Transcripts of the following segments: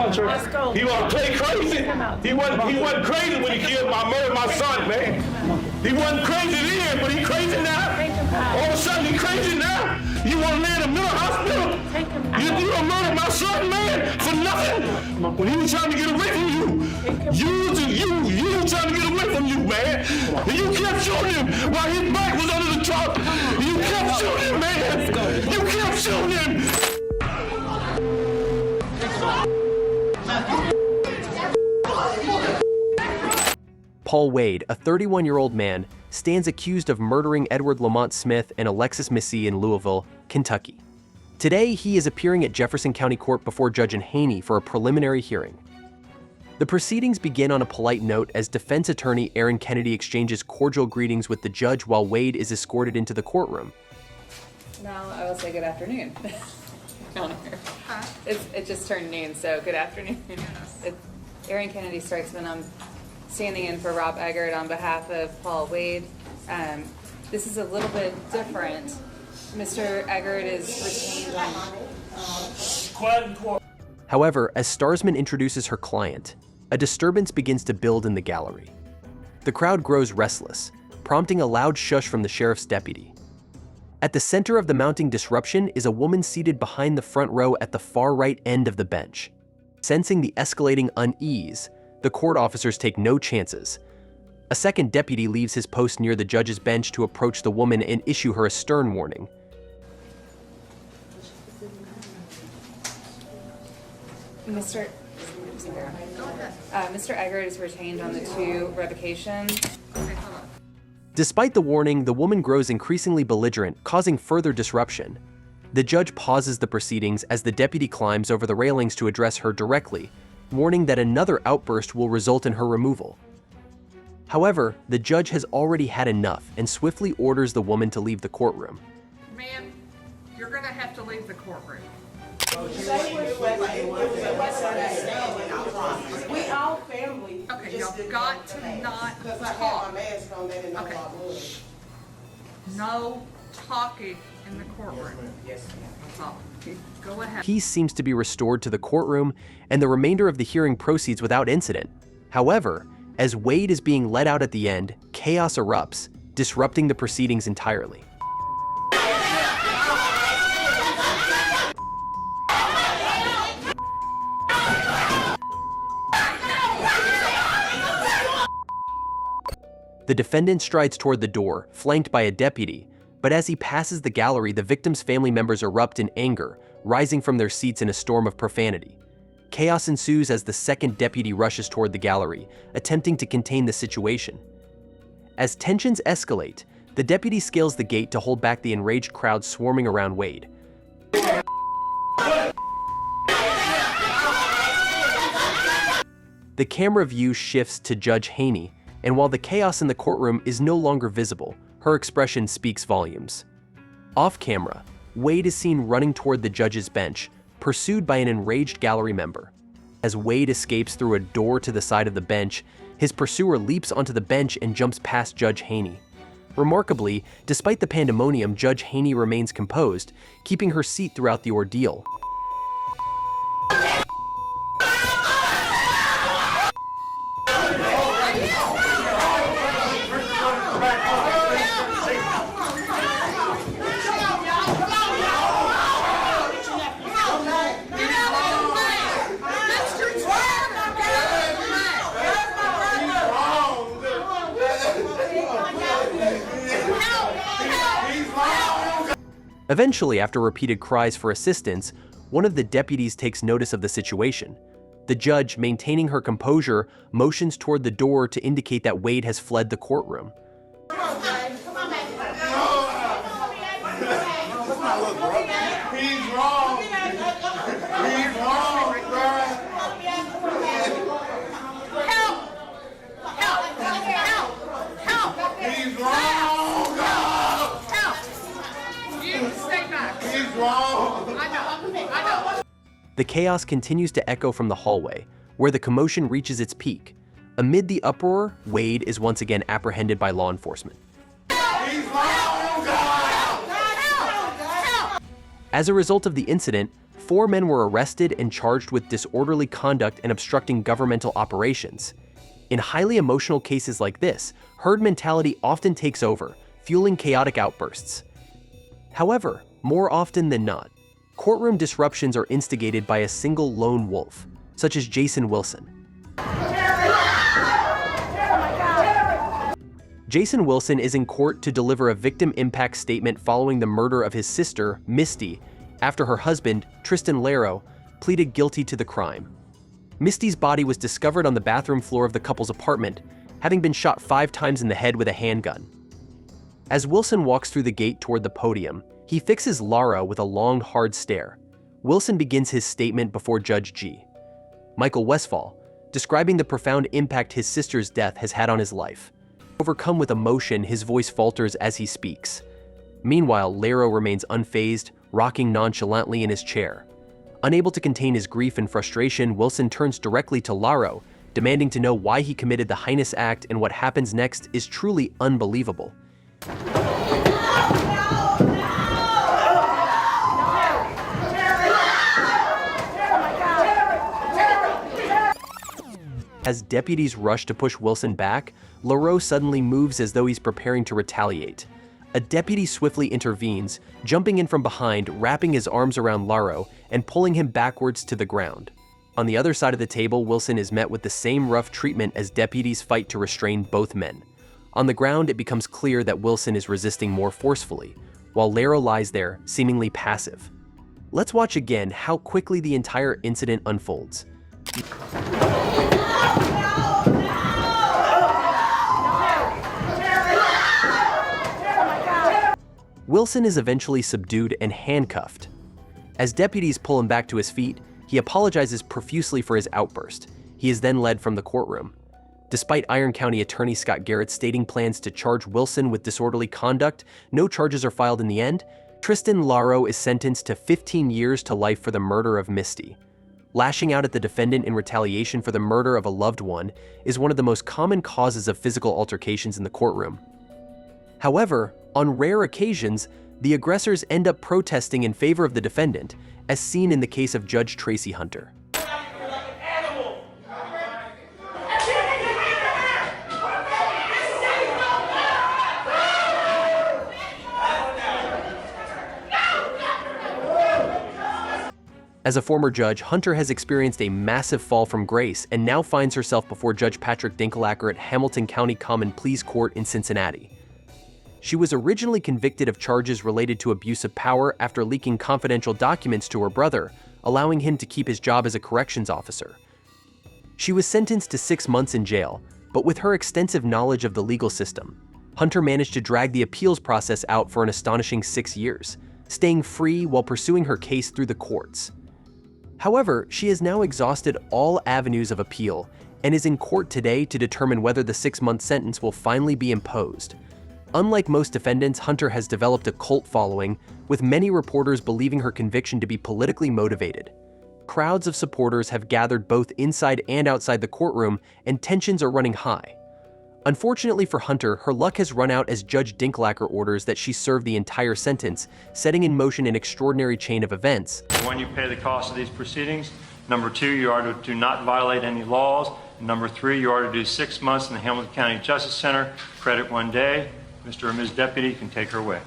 Hunter. Let's go. He want to play crazy. He wasn't crazy when he killed my son, man. He wasn't crazy then, but he crazy now. All of a sudden he crazy now. You want to lay in a mental hospital? You don't murder my son, man, for nothing. When he was trying to get away from you, you was trying to get away from you, man. And you kept shooting him while his back was under the truck. You kept shooting him, man. You kept shooting him. Paul Wade, a 31-year-old man, stands accused of murdering Edward Lamont Smith and Alexis Missy in Louisville, Kentucky. Today, he is appearing at Jefferson County Court before Judge Haney for a preliminary hearing. The proceedings begin on a polite note as defense attorney Aaron Kennedy exchanges cordial greetings with the judge while Wade is escorted into the courtroom. Now I will say good afternoon. It just turned noon, so good afternoon. Aaron Kennedy Strikesman. I'm standing in for Rob Eggert on behalf of Paul Wade. This is a little bit different. Mr. Eggert is retained on... However, as Starsman introduces her client, a disturbance begins to build in the gallery. The crowd grows restless, prompting a loud shush from the sheriff's deputy. At the center of the mounting disruption is a woman seated behind the front row at the far right end of the bench. Sensing the escalating unease, the court officers take no chances. A second deputy leaves his post near the judge's bench to approach the woman and issue her a stern warning. Mr. Eggert is retained on the 2 revocations. Despite the warning, the woman grows increasingly belligerent, causing further disruption. The judge pauses the proceedings as the deputy climbs over the railings to address her directly, warning that another outburst will result in her removal. However, the judge has already had enough and swiftly orders the woman to leave the courtroom. Ma'am, you're going to have to leave the courtroom. We all family. Okay, y'all got to not talk. Okay. No talking in the courtroom. Yes, ma'am. That's all. Go ahead. Peace seems to be restored to the courtroom, and the remainder of the hearing proceeds without incident. However, as Wade is being let out at the end, chaos erupts, disrupting the proceedings entirely. The defendant strides toward the door, flanked by a deputy, but as he passes the gallery, the victim's family members erupt in anger, rising from their seats in a storm of profanity. Chaos ensues as the second deputy rushes toward the gallery, attempting to contain the situation. As tensions escalate, the deputy scales the gate to hold back the enraged crowd swarming around Wade. The camera view shifts to Judge Haney, and while the chaos in the courtroom is no longer visible, her expression speaks volumes. Off camera, Wade is seen running toward the judge's bench, pursued by an enraged gallery member. As Wade escapes through a door to the side of the bench, his pursuer leaps onto the bench and jumps past Judge Haney. Remarkably, despite the pandemonium, Judge Haney remains composed, keeping her seat throughout the ordeal. Eventually, after repeated cries for assistance, one of the deputies takes notice of the situation. The judge, maintaining her composure, motions toward the door to indicate that Wade has fled the courtroom. The chaos continues to echo from the hallway, where the commotion reaches its peak. Amid the uproar, Wade is once again apprehended by law enforcement. As a result of the incident, 4 men were arrested and charged with disorderly conduct and obstructing governmental operations. In highly emotional cases like this, herd mentality often takes over, fueling chaotic outbursts. However, more often than not, courtroom disruptions are instigated by a single lone wolf, such as Jason Wilson. Jason Wilson is in court to deliver a victim impact statement following the murder of his sister, Misty, after her husband, Tristan Laro, pleaded guilty to the crime. Misty's body was discovered on the bathroom floor of the couple's apartment, having been shot 5 times in the head with a handgun. As Wilson walks through the gate toward the podium, he fixes Laro with a long, hard stare. Wilson begins his statement before Judge G. Michael Westfall, describing the profound impact his sister's death has had on his life. Overcome with emotion, his voice falters as he speaks. Meanwhile, Laro remains unfazed, rocking nonchalantly in his chair. Unable to contain his grief and frustration, Wilson turns directly to Laro, demanding to know why he committed the heinous act, and what happens next is truly unbelievable. As deputies rush to push Wilson back, Laro suddenly moves as though he's preparing to retaliate. A deputy swiftly intervenes, jumping in from behind, wrapping his arms around Laro, and pulling him backwards to the ground. On the other side of the table, Wilson is met with the same rough treatment as deputies fight to restrain both men. On the ground, it becomes clear that Wilson is resisting more forcefully, while Laro lies there, seemingly passive. Let's watch again how quickly the entire incident unfolds. Wilson is eventually subdued and handcuffed. As deputies pull him back to his feet, he apologizes profusely for his outburst. He is then led from the courtroom. Despite Iron County Attorney Scott Garrett stating plans to charge Wilson with disorderly conduct, no charges are filed in the end. Tristan Laro is sentenced to 15 years to life for the murder of Misty. Lashing out at the defendant in retaliation for the murder of a loved one is one of the most common causes of physical altercations in the courtroom. However, on rare occasions, the aggressors end up protesting in favor of the defendant, as seen in the case of Judge Tracie Hunter. As a former judge, Hunter has experienced a massive fall from grace and now finds herself before Judge Patrick Dinklelacker at Hamilton County Common Pleas Court in Cincinnati. She was originally convicted of charges related to abuse of power after leaking confidential documents to her brother, allowing him to keep his job as a corrections officer. She was sentenced to 6 months in jail, but with her extensive knowledge of the legal system, Hunter managed to drag the appeals process out for an astonishing 6 years, staying free while pursuing her case through the courts. However, she has now exhausted all avenues of appeal and is in court today to determine whether the 6-month sentence will finally be imposed. Unlike most defendants, Hunter has developed a cult following, with many reporters believing her conviction to be politically motivated. Crowds of supporters have gathered both inside and outside the courtroom, and tensions are running high. Unfortunately for Hunter, her luck has run out as Judge Dinklelacker orders that she serve the entire sentence, setting in motion an extraordinary chain of events. 1, you pay the cost of these proceedings. Number 2, you are to not violate any laws. Number 3, you are to do 6 months in the Hamilton County Justice Center, credit 1 day. Mr. or Ms. Deputy can take her away.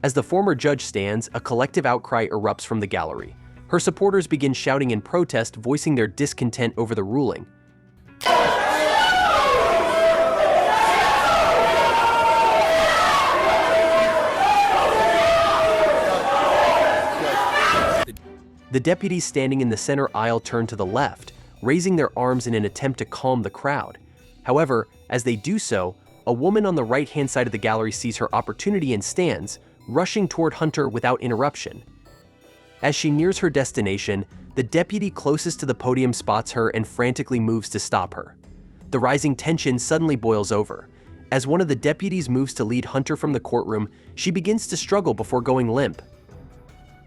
As the former judge stands, a collective outcry erupts from the gallery. Her supporters begin shouting in protest, voicing their discontent over the ruling. The deputies standing in the center aisle turn to the left, raising their arms in an attempt to calm the crowd. However, as they do so, a woman on the right-hand side of the gallery sees her opportunity and stands, rushing toward Hunter without interruption. As she nears her destination, the deputy closest to the podium spots her and frantically moves to stop her. The rising tension suddenly boils over. As one of the deputies moves to lead Hunter from the courtroom, she begins to struggle before going limp.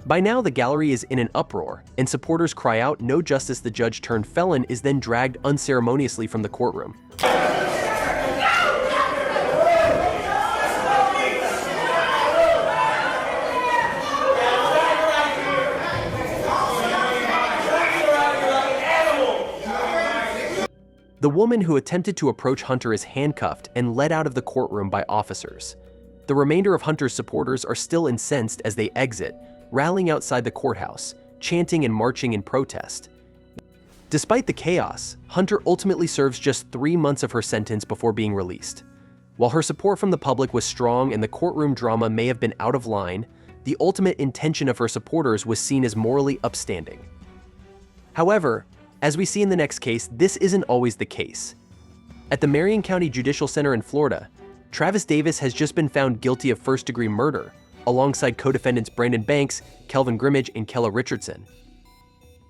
By now, the gallery is in an uproar, and supporters cry out, "No justice!" The judge-turned-felon is then dragged unceremoniously from the courtroom. The woman who attempted to approach Hunter is handcuffed and led out of the courtroom by officers. The remainder of Hunter's supporters are still incensed as they exit, rallying outside the courthouse, chanting and marching in protest. Despite the chaos, Hunter ultimately serves just 3 months of her sentence before being released. While her support from the public was strong and the courtroom drama may have been out of line, the ultimate intention of her supporters was seen as morally upstanding. However, as we see in the next case, this isn't always the case. At the Marion County Judicial Center in Florida, Travis Davis has just been found guilty of first-degree murder, alongside co-defendants Brandon Banks, Kelvin Grimmage, and Kella Richardson.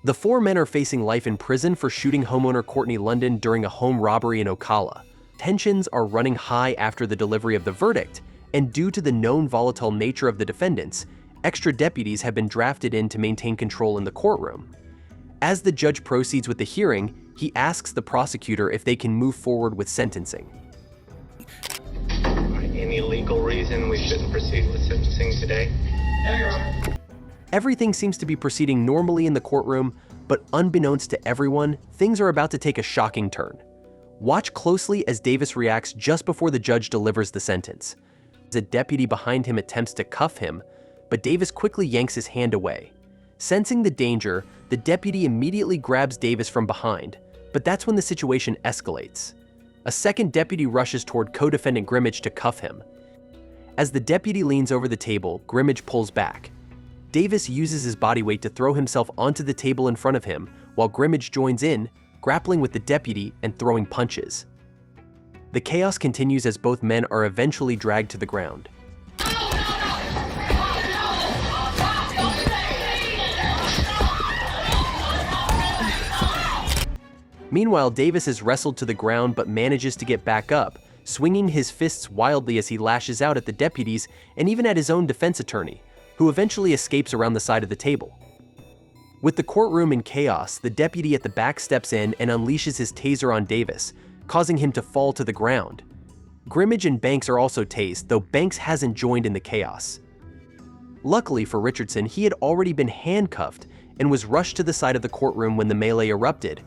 The 4 men are facing life in prison for shooting homeowner Courtney London during a home robbery in Ocala. Tensions are running high after the delivery of the verdict, and due to the known volatile nature of the defendants, extra deputies have been drafted in to maintain control in the courtroom. As the judge proceeds with the hearing, he asks the prosecutor if they can move forward with sentencing. Any legal reason we shouldn't proceed with sentencing today? Everything seems to be proceeding normally in the courtroom, but unbeknownst to everyone, things are about to take a shocking turn. Watch closely as Davis reacts just before the judge delivers the sentence. A deputy behind him attempts to cuff him, but Davis quickly yanks his hand away. Sensing the danger, the deputy immediately grabs Davis from behind, but that's when the situation escalates. A second deputy rushes toward co-defendant Grimmage to cuff him. As the deputy leans over the table, Grimmage pulls back. Davis uses his body weight to throw himself onto the table in front of him, while Grimmage joins in, grappling with the deputy and throwing punches. The chaos continues as both men are eventually dragged to the ground. Meanwhile, Davis is wrestled to the ground but manages to get back up, swinging his fists wildly as he lashes out at the deputies and even at his own defense attorney, who eventually escapes around the side of the table. With the courtroom in chaos, the deputy at the back steps in and unleashes his taser on Davis, causing him to fall to the ground. Grimmage and Banks are also tased, though Banks hasn't joined in the chaos. Luckily for Richardson, he had already been handcuffed and was rushed to the side of the courtroom when the melee erupted.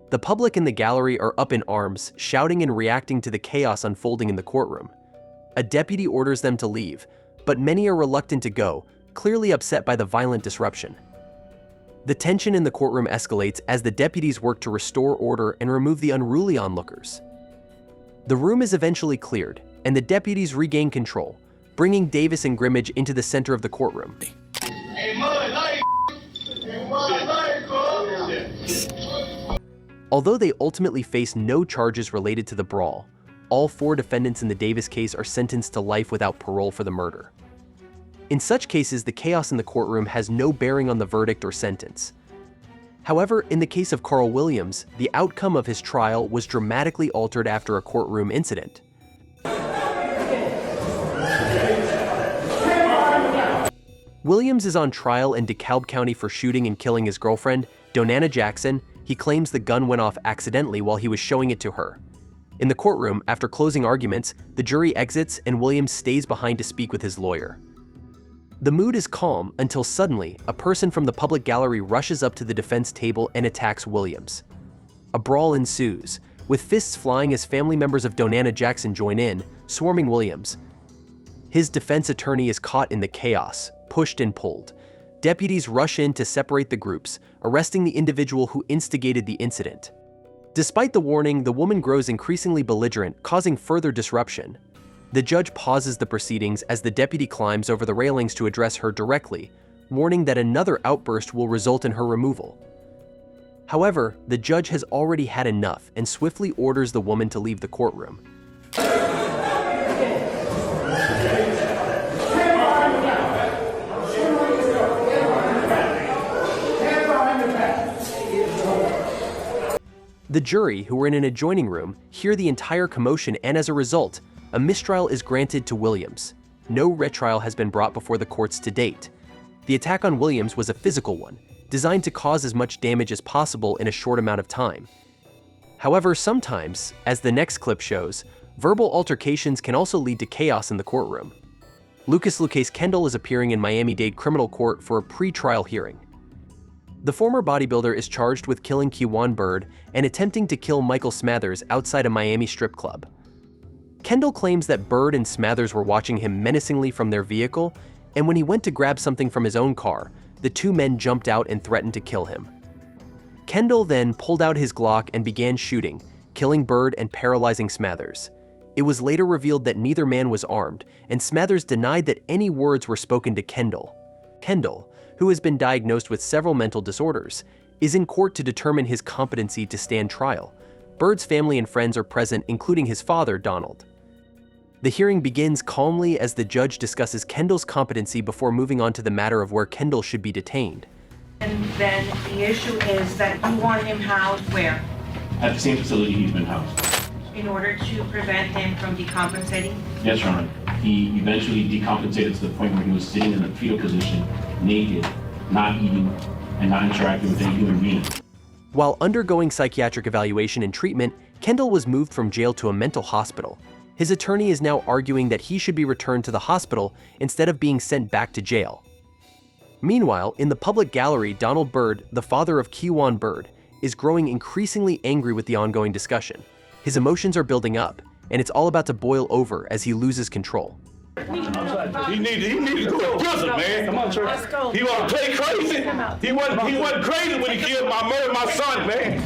The public in the gallery are up in arms, shouting and reacting to the chaos unfolding in the courtroom. A deputy orders them to leave, but many are reluctant to go, clearly upset by the violent disruption. The tension in the courtroom escalates as the deputies work to restore order and remove the unruly onlookers. The room is eventually cleared, and the deputies regain control, bringing Davis and Grimmage into the center of the courtroom. Although they ultimately face no charges related to the brawl, all 4 defendants in the Davis case are sentenced to life without parole for the murder. In such cases, the chaos in the courtroom has no bearing on the verdict or sentence. However, in the case of Carl Williams, the outcome of his trial was dramatically altered after a courtroom incident. Williams is on trial in DeKalb County for shooting and killing his girlfriend, Donana Jackson. He claims the gun went off accidentally while he was showing it to her. In the courtroom, after closing arguments, the jury exits and Williams stays behind to speak with his lawyer. The mood is calm until suddenly, a person from the public gallery rushes up to the defense table and attacks Williams. A brawl ensues, with fists flying as family members of Donana Jackson join in, swarming Williams. His defense attorney is caught in the chaos, pushed and pulled. Deputies rush in to separate the groups, arresting the individual who instigated the incident. Despite the warning, the woman grows increasingly belligerent, causing further disruption. The judge pauses the proceedings as the deputy climbs over the railings to address her directly, warning that another outburst will result in her removal. However, the judge has already had enough and swiftly orders the woman to leave the courtroom. The jury, who were in an adjoining room, hear the entire commotion, and as a result, a mistrial is granted to Williams. No retrial has been brought before the courts to date. The attack on Williams was a physical one, designed to cause as much damage as possible in a short amount of time. However, sometimes, as the next clip shows, Verbal altercations can also lead to chaos in the courtroom. Lucas Kendall is appearing in Miami-Dade criminal court for a pre-trial hearing. The former bodybuilder is charged with killing Kewan Bird and attempting to kill Michael Smathers outside a Miami strip club. Kendall claims that Bird and Smathers were watching him menacingly from their vehicle, and when he went to grab something from his own car, the two men jumped out and threatened to kill him. Kendall then pulled out his Glock and began shooting, killing Bird and paralyzing Smathers. It was later revealed that neither man was armed, and Smathers denied that any words were spoken to Kendall. Kendall, who has been diagnosed with several mental disorders, is in court to determine his competency to stand trial. Bird's family and friends are present, including his father, Donald. The hearing begins calmly as the judge discusses Kendall's competency before moving on to the matter of where Kendall should be detained. And then the issue is that you want him housed where? At the same facility he's been housed. In order to prevent him from decompensating? Yes, Your Honor. He eventually decompensated to the point where he was sitting in a fetal position, naked, not eating, and not interacting with any human being. While undergoing psychiatric evaluation and treatment, Kendall was moved from jail to a mental hospital. His attorney is now arguing that he should be returned to the hospital instead of being sent back to jail. Meanwhile, in the public gallery, Donald Bird, the father of Kewan Bird, is growing increasingly angry with the ongoing discussion. His emotions are building up, and it's all about to boil over as he loses control. He need to go to prison, man. Come on, sir. Let's go. He want to play crazy. He wasn't crazy when he killed my son, man.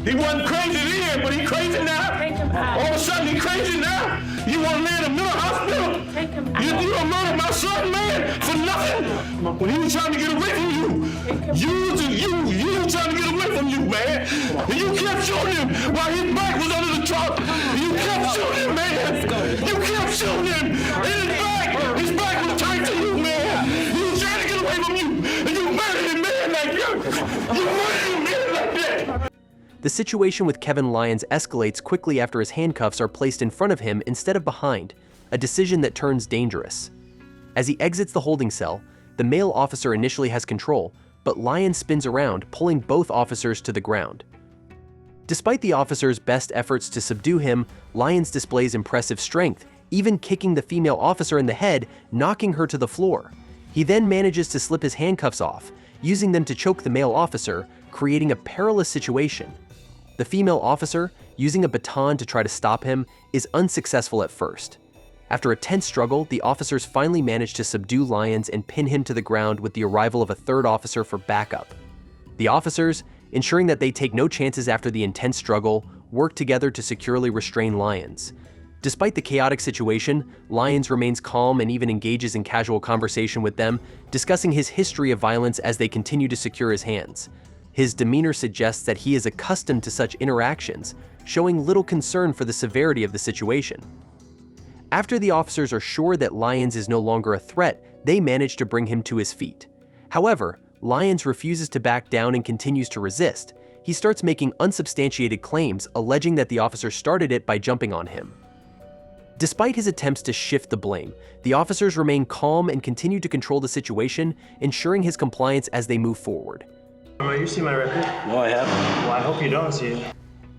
He wasn't crazy then, but he crazy now. Take him out. All of a sudden he crazy now. You want to lay in a mental hospital? Take him out. You done murdered my son, man, for nothing. When he was trying to get away from you, you was trying to get away from you, man. And you kept shooting him while his back was under the truck. You kept shooting him, man. You kept shooting him in his back. His back was turned to you, man. He was trying to get away from you, and you murdered him, man, like that. You murdered him, man, like that. The situation with Kevin Lyons escalates quickly after his handcuffs are placed in front of him instead of behind, a decision that turns dangerous. As he exits the holding cell, the male officer initially has control, but Lyons spins around, pulling both officers to the ground. Despite the officer's best efforts to subdue him, Lyons displays impressive strength, even kicking the female officer in the head, knocking her to the floor. He then manages to slip his handcuffs off, using them to choke the male officer, creating a perilous situation. The female officer, using a baton to try to stop him, is unsuccessful at first. After a tense struggle, the officers finally manage to subdue Lyons and pin him to the ground with the arrival of a third officer for backup. The officers, ensuring that they take no chances after the intense struggle, work together to securely restrain Lyons. Despite the chaotic situation, Lyons remains calm and even engages in casual conversation with them, discussing his history of violence as they continue to secure his hands. His demeanor suggests that he is accustomed to such interactions, showing little concern for the severity of the situation. After the officers are sure that Lyons is no longer a threat, they manage to bring him to his feet. However, Lyons refuses to back down and continues to resist. He starts making unsubstantiated claims, alleging that the officer started it by jumping on him. Despite his attempts to shift the blame, the officers remain calm and continue to control the situation, ensuring his compliance as they move forward. You see my record? No, I haven't. Well, I hope you don't see it.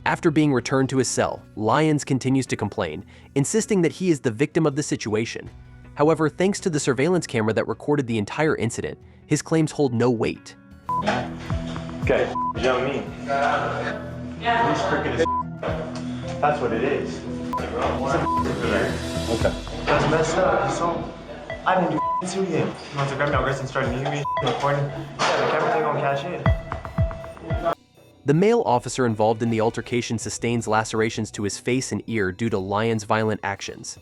After being returned to his cell, Lyons continues to complain, insisting that he is the victim of the situation. However, thanks to the surveillance camera that recorded the entire incident, his claims hold no weight. Okay. You know what I mean? Yeah. He's crooked as That's what it is. Okay. That's messed up. So, I didn't do to him. He wants to grab me on wrist and start muting me, recording. Yeah, the camera thing gonna cash in. The male officer involved in the altercation sustains lacerations to his face and ear due to Lyons' violent actions.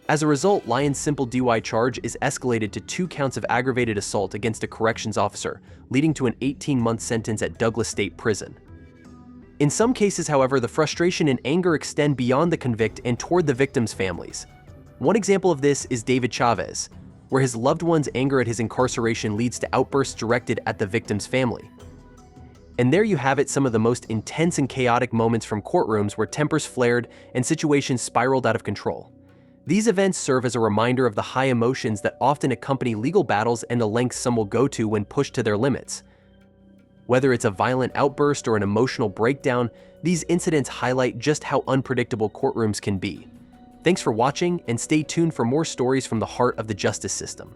As a result, Lyons' simple DUI charge is escalated to 2 counts of aggravated assault against a corrections officer, leading to an 18-month sentence at Douglas State Prison. In some cases, however, the frustration and anger extend beyond the convict and toward the victims' families. One example of this is David Chavez, where his loved one's anger at his incarceration leads to outbursts directed at the victim's family. And there you have it, some of the most intense and chaotic moments from courtrooms where tempers flared and situations spiraled out of control. These events serve as a reminder of the high emotions that often accompany legal battles and the lengths some will go to when pushed to their limits. Whether it's a violent outburst or an emotional breakdown, these incidents highlight just how unpredictable courtrooms can be. Thanks for watching, and stay tuned for more stories from the heart of the justice system.